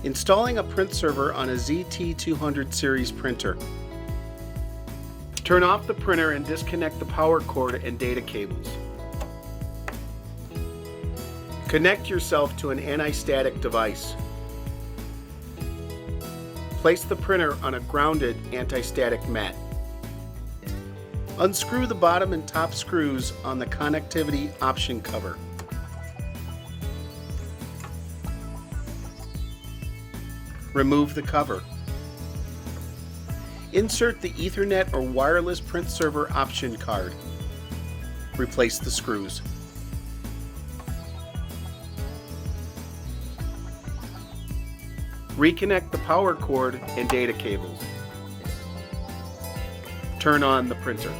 Installing a print server on a ZT230 series printer. Turn off the printer and disconnect the power cord and data cables. Connect yourself to an anti-static device. Place the printer on a grounded anti-static mat. Unscrew the bottom and top screws on the connectivity option cover. Remove the cover. Insert the Ethernet or wireless print server option card. Replace the screws. Reconnect the power cord and data cables. Turn on the printer.